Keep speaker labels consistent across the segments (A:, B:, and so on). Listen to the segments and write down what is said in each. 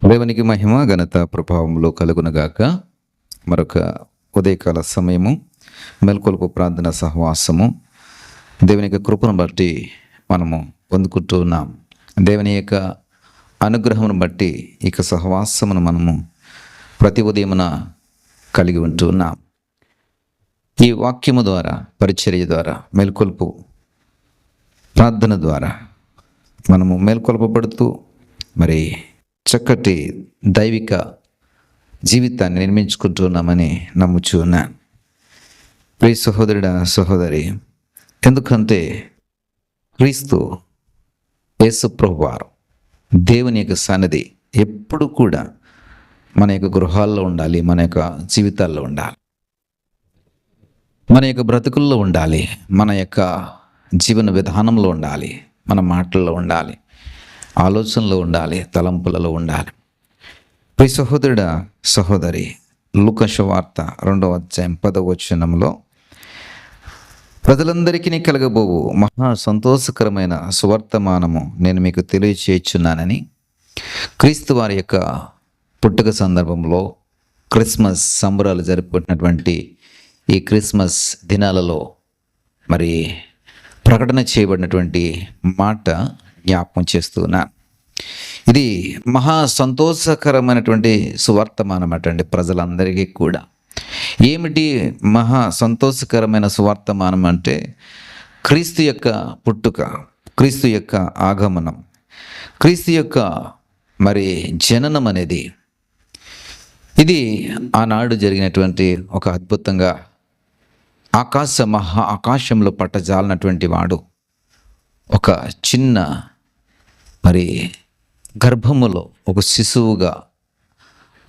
A: దేవునికి మహిమ ఘనత ప్రభావంలో కలుగునగాక. మరొక ఉదయకాల సమయము, మెల్కొల్పు ప్రార్థన సహవాసము దేవుని యొక్క కృపను బట్టి మనము పొందుకుంటూ ఉన్నాం. దేవుని యొక్క అనుగ్రహమును బట్టి ఇక సహవాసమును మనము ప్రతి ఉదయమున కలిగి ఉంటూ ఉన్నాం. ఈ వాక్యము ద్వారా, పరిచర్య ద్వారా, మెల్కొల్పు ప్రార్థన ద్వారా మనము మేల్కొల్పబడుతూ మరి చక్కటి దైవిక జీవితాన్ని నిర్మించుకుంటున్నామని నమ్ముచూ ఉన్నాను. ప్రియ సహోదరుడా, సహోదరి, ఎందుకంటే క్రీస్తు యేసు ప్రభువారు దేవుని యొక్క సన్నిధి ఎప్పుడు కూడా మన యొక్క గృహాల్లో ఉండాలి, మన యొక్క జీవితాల్లో ఉండాలి, మన యొక్క బ్రతుకుల్లో ఉండాలి, మన యొక్క జీవన విధానంలో ఉండాలి, మన మాటల్లో ఉండాలి, ఆలోచనలో ఉండాలి, తలంపులలో ఉండాలి. ప్రియ సహోదరుడా, సహోదరి, లూకా సువార్త 2వ అధ్యాయం 10వ వచనంలో ప్రజలందరికీ కలగబోవు మహా సంతోషకరమైన సువర్తమానము నేను మీకు తెలియచేయుచున్నానని, క్రీస్తు వారి యొక్క పుట్టుక సందర్భంలో క్రిస్మస్ సంబరాలు జరుపుకుంటున్నటువంటి ఈ క్రిస్మస్ దినాలలో మరి ప్రకటన చేయబడినటువంటి మాట జ్ఞాపకం చేస్తున్నా. ఇది మహా సంతోషకరమైనటువంటి సువార్తమానం అటండి ప్రజలందరికీ కూడా. ఏమిటి మహా సంతోషకరమైన సువార్తమానం అంటే? క్రీస్తు యొక్క పుట్టుక, క్రీస్తు యొక్క ఆగమనం, క్రీస్తు యొక్క మరి జననం అనేది ఇది ఆనాడు జరిగినటువంటి ఒక అద్భుతంగా ఆకాశంలో పట్టజాలనటువంటి వాడు ఒక చిన్న మరి గర్భములో ఒక శిశువుగా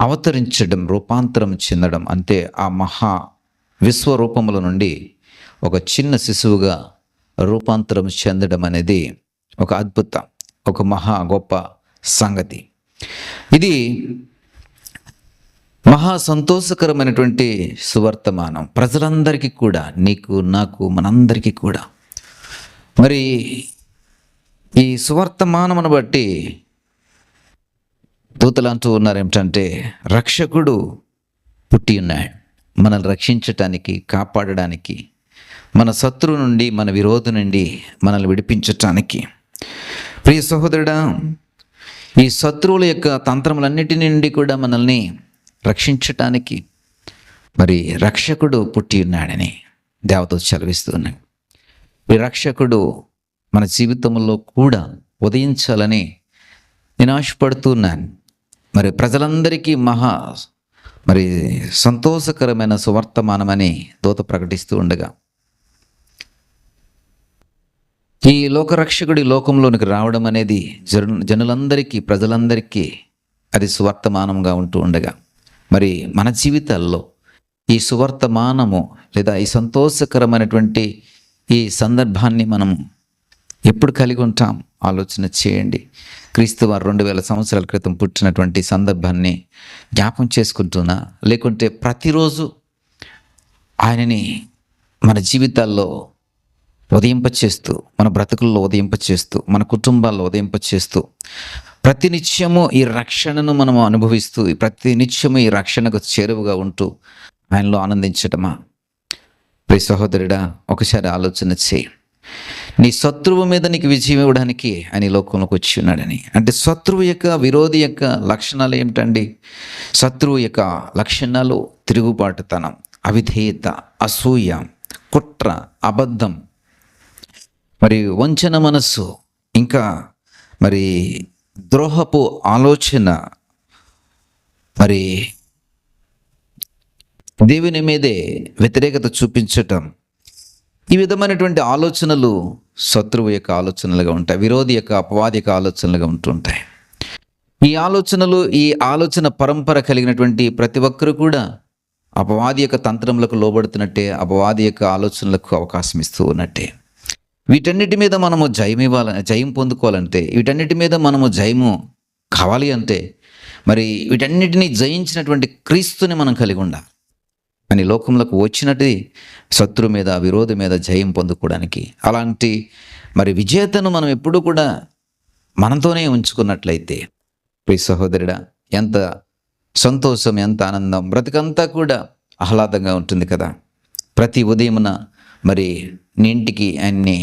A: అవతరించడం, రూపాంతరం చెందడం, అంటే ఆ మహా విశ్వరూపముల నుండి ఒక చిన్న శిశువుగా రూపాంతరం చెందడం అనేది ఒక అద్భుతం, ఒక మహా గొప్ప సంగతి. ఇది మహా సంతోషకరమైనటువంటి సువర్తమానం ప్రజలందరికీ కూడా, నీకు, నాకు, మనందరికీ కూడా. మరి ఈ సువర్తమానమును బట్టి దూతలు అంటూ ఉన్నారు ఏమిటంటే, రక్షకుడు పుట్టి ఉన్నాడు మనల్ని రక్షించటానికి, కాపాడడానికి, మన శత్రువు నుండి, మన విరోధి నుండి మనల్ని విడిపించటానికి. ప్రియ సహోదరుడా, ఈ శత్రువుల యొక్క తంత్రములన్నిటి నుండి కూడా మనల్ని రక్షించటానికి మరి రక్షకుడు పుట్టి ఉన్నాడని దేవత సెలవిస్తూ ఉన్నాడు. ఈ రక్షకుడు మన జీవితంలో కూడా ఉదయించాలని నేను ఆశపడుతున్నాను. మరి ప్రజలందరికీ మరి సంతోషకరమైన సువర్తమానమని దూత ప్రకటిస్తూ ఉండగా, ఈ లోకరక్షకుడి లోకంలోనికి రావడం అనేది జనులందరికీ, ప్రజలందరికీ అది సువర్తమానంగా ఉంటూ ఉండగా, మరి మన జీవితాల్లో ఈ సువర్తమానము లేదా ఈ సంతోషకరమైనటువంటి ఈ సందర్భాన్ని మనం ఎప్పుడు కలిగి ఉంటాం? ఆలోచన చేయండి. క్రీస్తు వారు 2000 సంవత్సరాల క్రితం పుట్టినటువంటి సందర్భాన్ని జ్ఞాపం చేసుకుంటున్నా, లేకుంటే ప్రతిరోజు ఆయనని మన జీవితాల్లో ఉదయింపచేస్తూ, మన బ్రతుకుల్లో ఉదయింపచేస్తూ, మన కుటుంబాల్లో ఉదయింపచేస్తూ, ప్రతినిత్యము ఈ రక్షణను మనము అనుభవిస్తూ, ప్రతినిత్యము ఈ రక్షణకు చేరువుగా ఉంటూ ఆయనలో ఆనందించటమా? ప్రియ సహోదరుడా, ఒకసారి ఆలోచన చేయి. నీ శత్రువు మీద నీకు విజయం ఇవ్వడానికి ఆయన లోకంలోకి వచ్చి ఉన్నాడని. అంటే శత్రువు యొక్క, విరోధి యొక్క లక్షణాలు ఏమిటండి? శత్రువు యొక్క లక్షణాలు తిరుగుబాటుతనం, అవిధేయత, అసూయ, కుట్ర, అబద్ధం, మరి వంచన మనస్సు, ఇంకా మరి ద్రోహపు ఆలోచన, మరి దేవుని మీదే వ్యతిరేకత చూపించటం. ఈ విధమైనటువంటి ఆలోచనలు శత్రువు యొక్క ఆలోచనలుగా ఉంటాయి, విరోధి యొక్క, అపవాది యొక్క ఆలోచనలుగా ఉంటుంటాయి. ఈ ఆలోచనలు, ఈ ఆలోచన పరంపర కలిగినటువంటి ప్రతి ఒక్కరు కూడా అపవాది యొక్క తంత్రములకు లోబడుతున్నట్టే, అపవాది యొక్క ఆలోచనలకు అవకాశం ఇస్తూ ఉన్నట్టే. వీటన్నిటి మీద మనము జయం పొందుకోవాలంటే, వీటన్నిటి మీద మనము జయము కావాలి అంటే, మరి వీటన్నిటిని జయించినటువంటి క్రీస్తుని మనం కలిగి ఉండాలి. అని లోకంలోకి వచ్చినట్టు శత్రు మీద, విరోధి మీద జయం పొందుకోవడానికి, అలాంటి మరి విజేతను మనం ఎప్పుడూ కూడా మనతోనే ఉంచుకున్నట్లయితే, ప్రియ సహోదరుడా, ఎంత సంతోషం, ఎంత ఆనందం, బ్రతుకంతా కూడా ఆహ్లాదంగా ఉంటుంది కదా. ప్రతి ఉదయమున మరి నీ ఇంటికి ఆయన్ని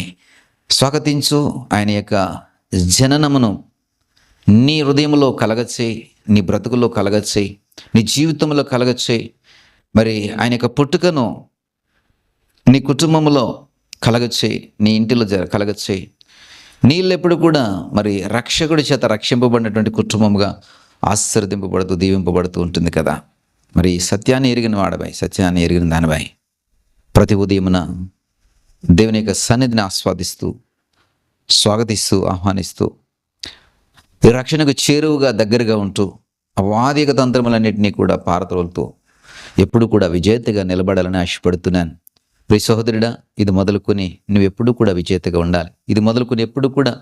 A: స్వాగతించు. ఆయన యొక్క జననమును నీ హృదయంలో కలగచేయి, నీ బ్రతుకులో కలగచేయి, నీ జీవితంలో కలగచేయి. మరి ఆయన యొక్క పుట్టుకను నీ కుటుంబంలో కలగచేయి, నీ ఇంటిలో కలగచేయి. నీళ్ళెప్పుడు కూడా మరి రక్షకుడి చేత రక్షింపబడినటువంటి కుటుంబంగా ఆశీర్వదింపబడుతూ దీవింపబడుతూ ఉంటుంది కదా. మరి సత్యాన్ని ఎరిగిన వాడవాయి, సత్యాన్ని ఎరిగిన దానివాయి ప్రతి ఉదయమున దేవుని యొక్క సన్నిధిని ఆస్వాదిస్తూ, స్వాగతిస్తూ, ఆహ్వానిస్తూ, ఈ రక్షణకు చేరువుగా దగ్గరగా ఉంటూ అవాదిక తంత్రములన్నింటినీ కూడా పారతోలుతూ ఎప్పుడు కూడా విజేతగా నిలబడాలని ఆశపడుతున్నాను. ప్రియ సహోదరుడా, ఇది మొదలుకొని నువ్వు ఎప్పుడు కూడా విజేతగా ఉండాలి. ఇది మొదలుకొని ఎప్పుడు కూడా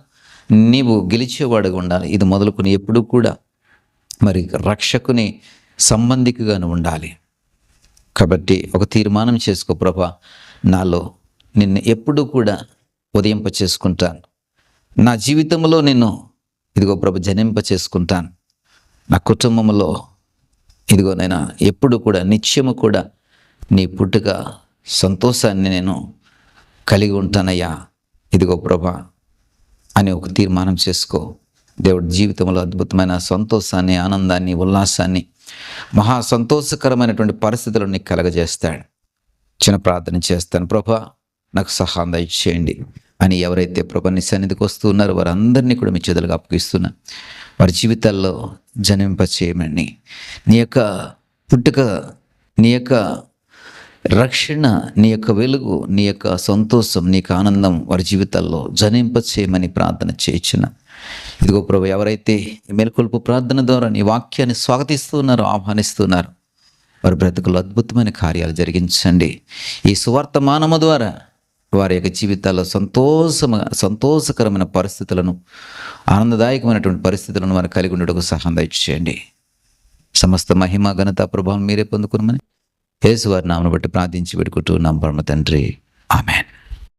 A: నీవు గెలిచేవాడుగా ఉండాలి. ఇది మొదలుకొని ఎప్పుడు కూడా మరి రక్షకుని సంబంధికుగాను ఉండాలి. కాబట్టి ఒక తీర్మానం చేసుకో, ప్రభా నాలో నిన్ను ఎప్పుడు కూడా ఉదయింప చేసుకుంటాను. నా జీవితంలో నిన్ను ఇదిగో ప్రభు జనింప చేసుకుంటాను. నా కుటుంబంలో ఇదిగో నైనా ఎప్పుడు కూడా నిత్యము కూడా నీ పుట్టుక సంతోషాన్ని నేను కలిగి ఉంటానయ్యా ఇదిగో ప్రభా అని ఒక తీర్మానం చేసుకో. దేవుడి జీవితంలో అద్భుతమైన సంతోషాన్ని, ఆనందాన్ని, ఉల్లాసాన్ని, మహా సంతోషకరమైనటువంటి పరిస్థితులను నీకు కలగజేస్తాడు. చిన్న ప్రార్థన చేస్తాను. ప్రభా నాకు సహాయం దయచేయండి అని ఎవరైతే ప్రభా నీ సన్నిధికి వస్తున్నారో వారందరినీ కూడా మీ చేతులకు అప్పగిస్తున్నా. వారి జీవితాల్లో జనింప చేయమని, నీ యొక్క పుట్టుక, నీ యొక్క రక్షణ, నీ యొక్క వెలుగు, నీ యొక్క సంతోషం, నీ యొక్క ఆనందం వారి జీవితాల్లో జనింప చేయమని ప్రార్థన చేయించిన. ఇదిగో ప్రభు ఎవరైతే మేల్కొల్పు ప్రార్థన ద్వారా నీ వాక్యాన్ని స్వాగతిస్తున్నారో, ఆహ్వానిస్తున్నారో వారి బ్రతుకుల్లో అద్భుతమైన కార్యాలు జరిగించండి. ఈ సువార్తమానము ద్వారా వారి యొక్క జీవితాల్లో సంతోషకరమైన పరిస్థితులను, ఆనందదాయకమైనటువంటి పరిస్థితులను వారు కలిగి ఉండటకు సహాయం దయచేయండి. సమస్త మహిమ, ఘనత, ప్రభావం మీరే పొందుకున్నామని యేసు వారి నామమును బట్టి ప్రార్థించి పెట్టుకుంటూ పరమ తండ్రి, ఆమేన్.